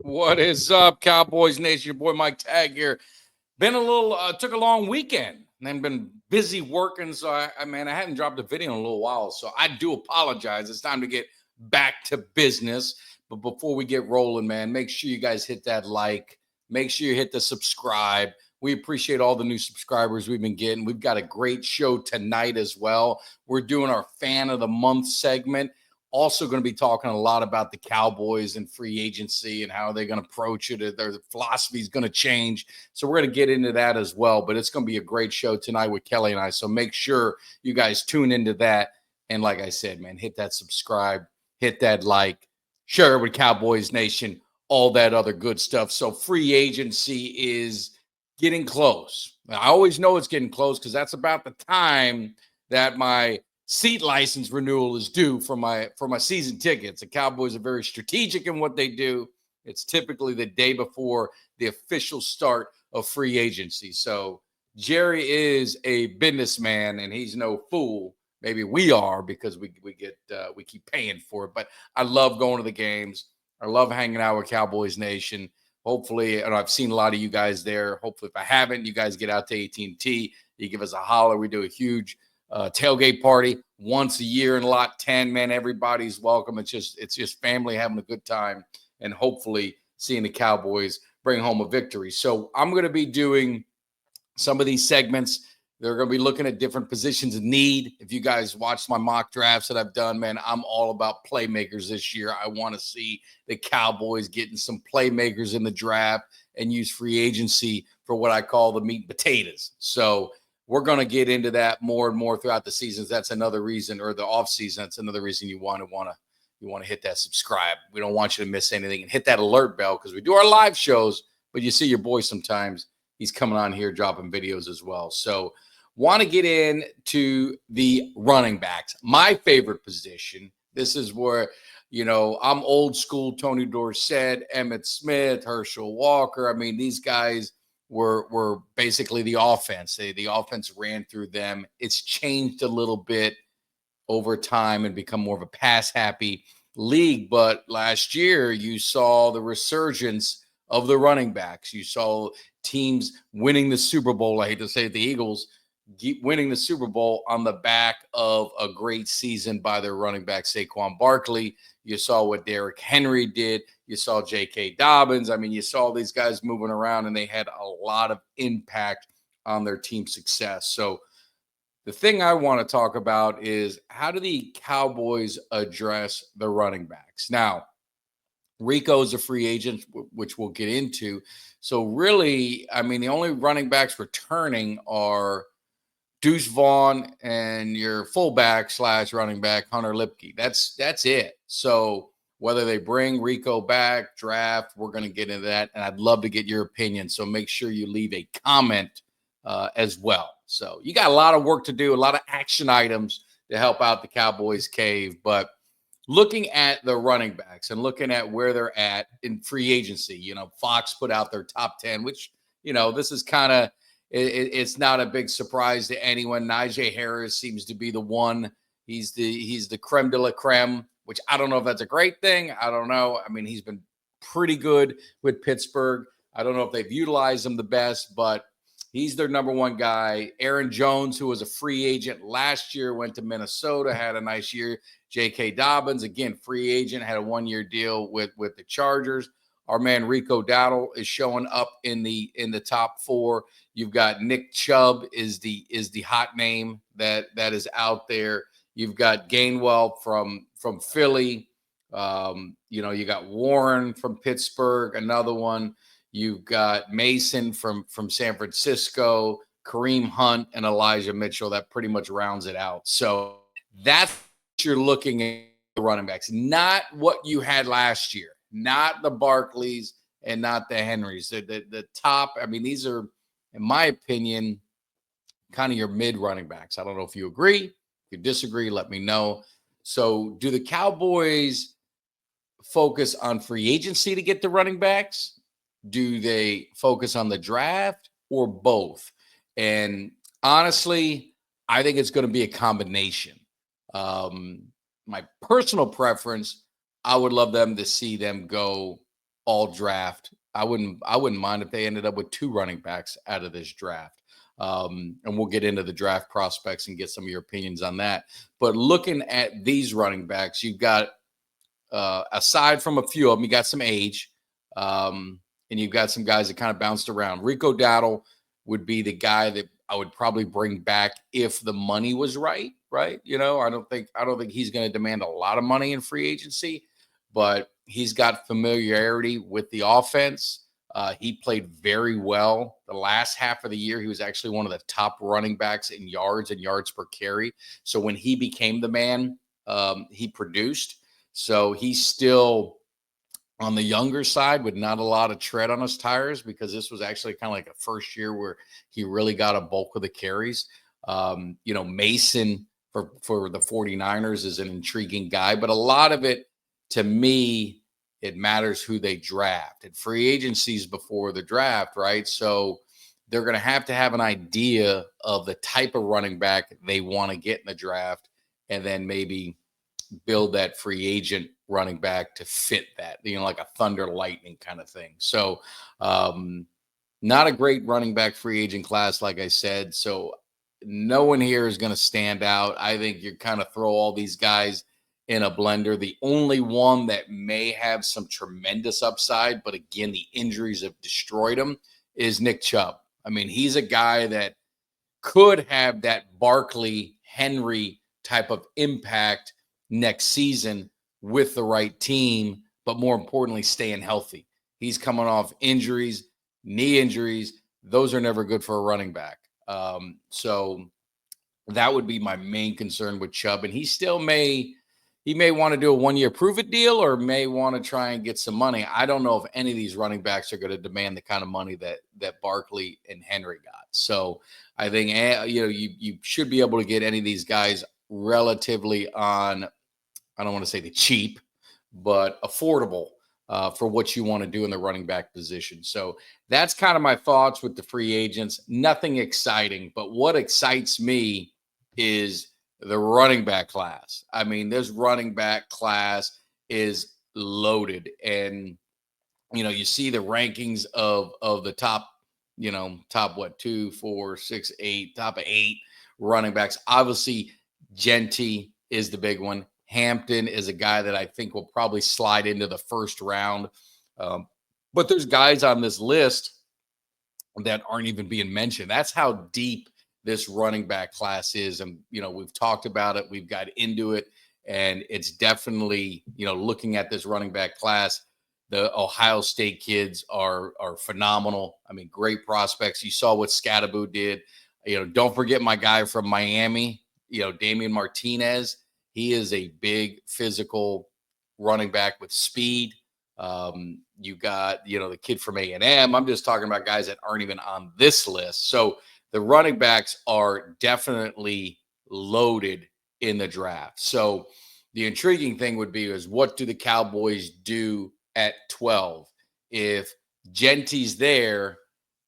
What is up, Cowboys Nation? Your boy Mike Tag here. Been a little, took a long weekend and then been busy working. So I hadn't dropped a video in a little while. So I do apologize. It's time to get back to business. But before we get rolling, man, make sure you guys hit that like. Make sure you hit the subscribe. We appreciate all the new subscribers we've been getting. We've got a great show tonight as well. We're doing our Fan of the Month segment. Also going to be talking a lot about the Cowboys and free agency and how they're going to approach it. Their philosophy is going to change. So we're going to get into that as well. But it's going to be a great show tonight with Kelly and I. So make sure you guys tune into that. And like I said, man, hit that subscribe, hit that like, share it with Cowboys Nation, all that other good stuff. So free agency is getting close. I always know it's getting close because that's about the time that my seat license renewal is due for my season tickets. The Cowboys are very strategic in what they do. It's typically the day before the official start of free agency. So Jerry is a businessman and he's no fool. Maybe we are because we keep paying for it. But I love going to the games. I love hanging out with Cowboys Nation. Hopefully, and I've seen a lot of you guys there. Hopefully, if I haven't, you guys get out to AT&T. You give us a holler. We do a huge tailgate party once a year in lot 10. Man, everybody's welcome. It's just family having a good time and hopefully seeing the Cowboys bring home a victory. So I'm going to be doing some of these segments. They're going to be looking at different positions of need. If you guys watched my mock drafts that I've done, man, I'm all about playmakers this year. I want to see the Cowboys getting some playmakers in the draft and use free agency for what I call the meat and potatoes. So we're going to get into that more and more throughout the seasons. That's another reason, or the off season. That's another reason you want to hit that subscribe. We don't want you to miss anything, and hit that alert bell because we do our live shows. But you see your boy sometimes. He's coming on here dropping videos as well. So want to get into the running backs. My favorite position. This is where, I'm old school. Tony Dorsett, Emmitt Smith, Herschel Walker. I mean, these guys were basically the offense. The offense ran through them. It's changed a little bit over time and become more of a pass-happy league. But last year, you saw the resurgence of the running backs. You saw teams winning the Super Bowl. I hate to say it, the Eagles winning the Super Bowl on the back of a great season by their running back, Saquon Barkley. You saw what Derrick Henry did. You saw J.K. Dobbins. I mean, you saw these guys moving around, and they had a lot of impact on their team's success. So the thing I want to talk about is how do the Cowboys address the running backs? Now, Rico is a free agent, which we'll get into. So really, I mean, the only running backs returning are Deuce Vaughn and your fullback / running back, Hunter Lipke. That's it. So whether they bring Rico back, draft, we're going to get into that. And I'd love to get your opinion. So make sure you leave a comment as well. So you got a lot of work to do, a lot of action items to help out the Cowboys cave. But looking at the running backs and looking at where they're at in free agency, Fox put out their top 10, which, this is kind of, it's not a big surprise to anyone. Najee Harris seems to be the one. He's the creme de la creme, which I don't know if that's a great thing. I don't know. I mean, he's been pretty good with Pittsburgh. I don't know if they've utilized him the best, but he's their number one guy. Aaron Jones, who was a free agent last year, went to Minnesota, had a nice year. J.K. Dobbins, again, free agent, had a one-year deal with the Chargers. Our man Rico Dowdle is showing up in the top 4. You've got Nick Chubb is the hot name that is out there. You've got Gainwell from Philly. You got Warren from Pittsburgh, another one. You've got Mason from San Francisco, Kareem Hunt, and Elijah Mitchell. That pretty much rounds it out. So that's what you're looking at the running backs, not what you had last year, not the Barkleys and not the Henrys. The top, I mean, these are, in my opinion, kind of your mid running backs. I don't know if you agree. If you disagree, let me know. So do the Cowboys focus on free agency to get the running backs? Do they focus on the draft or both? And honestly, I think it's going to be a combination. My personal preference, I would love them to see them go all draft. I wouldn't mind if they ended up with 2 running backs out of this draft. And we'll get into the draft prospects and get some of your opinions on that. But looking at these running backs, you've got aside from a few of them, you got some age, and you've got some guys that kind of bounced around. Rico Dowdle would be the guy that I would probably bring back if the money was right. Right? I don't think he's going to demand a lot of money in free agency, but he's got familiarity with the offense. He played very well the last half of the year. He was actually one of the top running backs in yards and yards per carry. So when he became the man, he produced. So he's still on the younger side with not a lot of tread on his tires, because this was actually kind of like a first year where he really got a bulk of the carries. Mason for the 49ers is an intriguing guy, but a lot of it, to me, it matters who they draft. At free agencies before the draft, right? So they're going to have an idea of the type of running back they want to get in the draft, and then maybe build that free agent running back to fit that, like a thunder lightning kind of thing. So not a great running back free agent class, like I said. So no one here is going to stand out. I think you kind of throw all these guys in a blender. The only one that may have some tremendous upside, but again, the injuries have destroyed him, is Nick Chubb. I mean, he's a guy that could have that Barkley Henry type of impact next season with the right team, but more importantly, staying healthy. He's coming off injuries, knee injuries. Those are never good for a running back. So that would be my main concern with Chubb. And he may want to do a 1-year prove it deal, or may want to try and get some money. I don't know if any of these running backs are going to demand the kind of money that Barkley and Henry got. So I think, you should be able to get any of these guys relatively on, I don't want to say the cheap, but affordable for what you want to do in the running back position. So that's kind of my thoughts with the free agents. Nothing exciting, but what excites me is the running back class. I mean, this running back class is loaded, and you see the rankings of the top, top what, 2, 4, 6, 8, top 8 running backs. Obviously, Genty is the big one. Hampton is a guy that I think will probably slide into the first round. But there's guys on this list that aren't even being mentioned. That's how deep this running back class is. And, we've talked about it. We've got into it. And it's definitely, looking at this running back class, the Ohio State kids are phenomenal. I mean, great prospects. You saw what Scatterbo did. Don't forget my guy from Miami, Damian Martinez. He is a big physical running back with speed. You got, the kid from A&M. I'm just talking about guys that aren't even on this list. So the running backs are definitely loaded in the draft. So the intriguing thing would be is, what do the Cowboys do at 12? If Genty's there,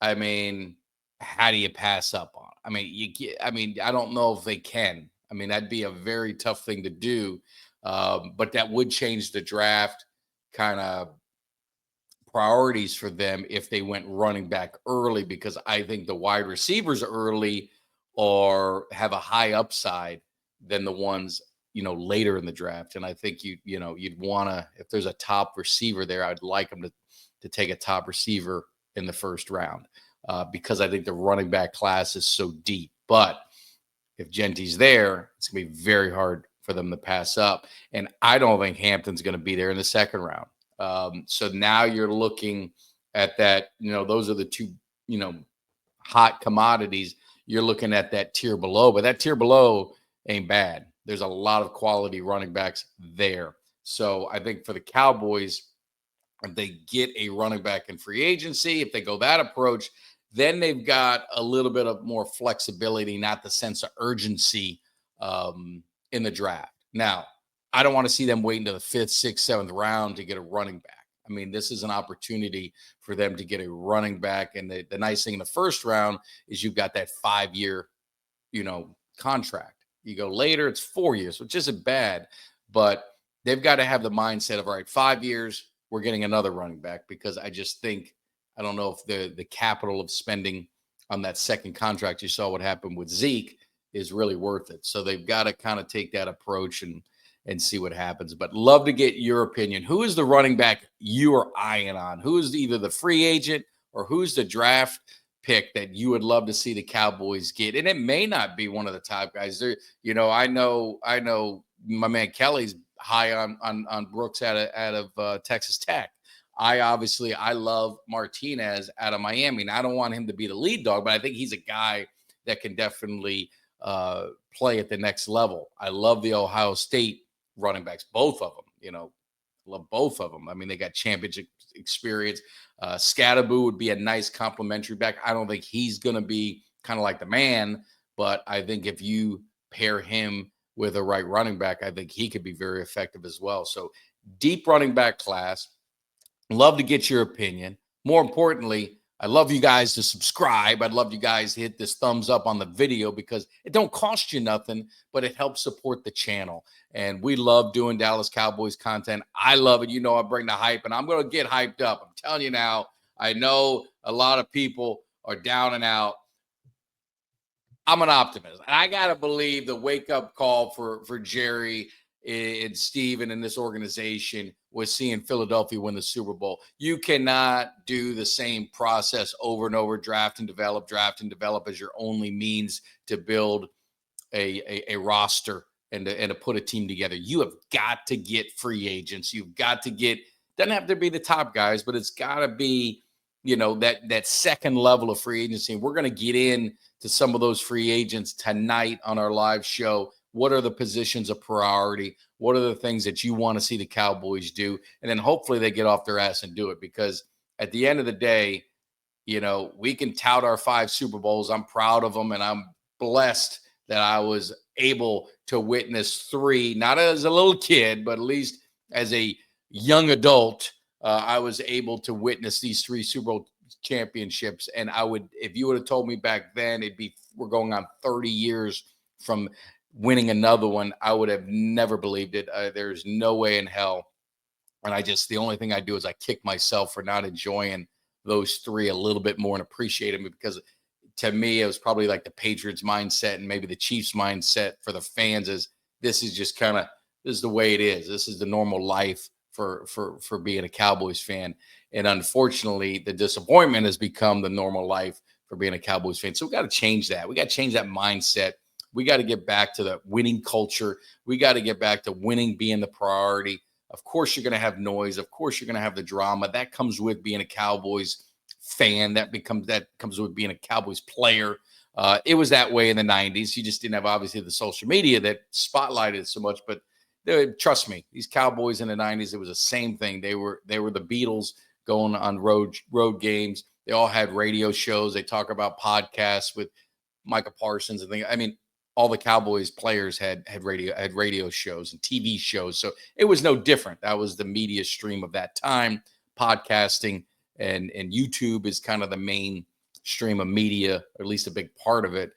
I mean, how do you pass up on? I don't know if they can. I mean, that'd be a very tough thing to do. But that would change the draft kind of priorities for them if they went running back early, because I think the wide receivers early have a high upside than the ones, later in the draft. And I think you'd want to, if there's a top receiver there, I'd like them to take a top receiver in the first round, because I think the running back class is so deep. But if Genty's there, it's going to be very hard for them to pass up. And I don't think Hampton's going to be there in the second round. So now you're looking at that, those are the two, hot commodities. You're looking at that tier below, but that tier below ain't bad. There's a lot of quality running backs there. So I think for the Cowboys, if they get a running back in free agency, if they go that approach, then they've got a little bit of more flexibility, not the sense of urgency in the draft. Now, I don't want to see them wait until the 5th, 6th, 7th round to get a running back. I mean, this is an opportunity for them to get a running back. And the nice thing in the first round is you've got that 5-year, contract. You go later, it's 4 years, which isn't bad, but they've got to have the mindset of, all right, 5 years, we're getting another running back, because I just think, I don't know if the capital of spending on that second contract, you saw what happened with Zeke, is really worth it. So they've got to kind of take that approach and see what happens. But love to get your opinion. Who is the running back you are eyeing on? Who is either the free agent or who's the draft pick that you would love to see the Cowboys get? And it may not be one of the top guys. There, I know my man Kelly's high on Brooks out of Texas Tech. I love Martinez out of Miami, and I don't want him to be the lead dog, but I think he's a guy that can definitely play at the next level. I love the Ohio State running backs, both of them. Love both of them. I mean, they got championship experience. Scatterboo would be a nice complimentary back. I don't think he's going to be kind of like the man, but I think if you pair him with a right running back, I think he could be very effective as well. So deep running back class. Love to get your opinion. More importantly, I'd love you guys to subscribe. I'd love you guys to hit this thumbs up on the video, because it don't cost you nothing, but it helps support the channel. And we love doing Dallas Cowboys content. I love it. I bring the hype, and I'm going to get hyped up. I'm telling you now, I know a lot of people are down and out. I'm an optimist. And I got to believe the wake-up call for Jerry and Steven in this organization was seeing Philadelphia win the Super Bowl. You cannot do the same process over and over, draft and develop as your only means to build a roster and to put a team together. You have got to get free agents. You've got to get, doesn't have to be the top guys, but it's got to be, that second level of free agency. And we're going to get in to some of those free agents tonight on our live show. What are the positions of priority? What are the things that you want to see the Cowboys do? And then hopefully they get off their ass and do it, because at the end of the day, we can tout our 5 Super Bowls. I'm proud of them, and I'm blessed that I was able to witness 3, not as a little kid, but at least as a young adult. I was able to witness these 3 Super Bowl championships. And if you would have told me back then, we're going on 30 years from winning another one, I would have never believed it. There's no way in hell. And the only thing I do is I kick myself for not enjoying those 3 a little bit more and appreciating them, because to me, it was probably like the Patriots mindset and maybe the Chiefs mindset for the fans is this is the way it is. This is the normal life for being a Cowboys fan. And unfortunately, the disappointment has become the normal life for being a Cowboys fan. So we got to change that. We got to change that mindset. We got to get back to the winning culture. We got to get back to winning being the priority. Of course, you're going to have noise. Of course, you're going to have the drama. That comes with being a Cowboys fan. That comes with being a Cowboys player. It was that way in the 90s. You just didn't have, obviously, the social media that spotlighted it so much. But trust me, these Cowboys in the 90s, it was the same thing. They were the Beatles going on road games. They all had radio shows. They talk about podcasts with Micah Parsons and things. I mean, all the Cowboys players had radio shows and TV shows. So it was no different. That was the media stream of that time. Podcasting and YouTube is kind of the main stream of media, or at least a big part of it,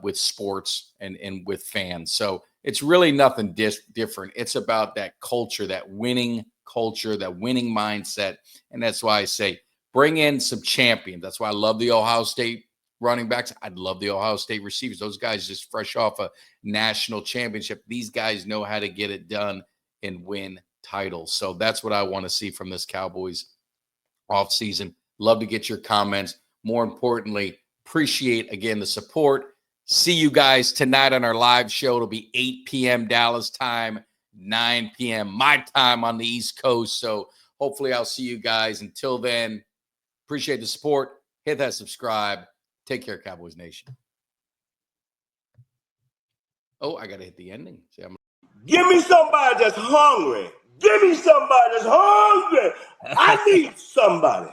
with sports and with fans. So it's really nothing different. It's about that culture, that winning culture, that winning mindset. And that's why I say bring in some champions. That's why I love the Ohio State running backs. I'd love the Ohio State receivers. Those guys just fresh off a national championship. These guys know how to get it done and win titles. So that's what I want to see from this Cowboys offseason. Love to get your comments. More importantly, appreciate, again, the support. See you guys tonight on our live show. It'll be 8 p.m. Dallas time, 9 p.m. my time on the East Coast. So hopefully I'll see you guys. Until then, appreciate the support. Hit that subscribe. Take care, Cowboys Nation. Oh, I got to hit the ending. See, give me somebody that's hungry. Give me somebody that's hungry. I need somebody.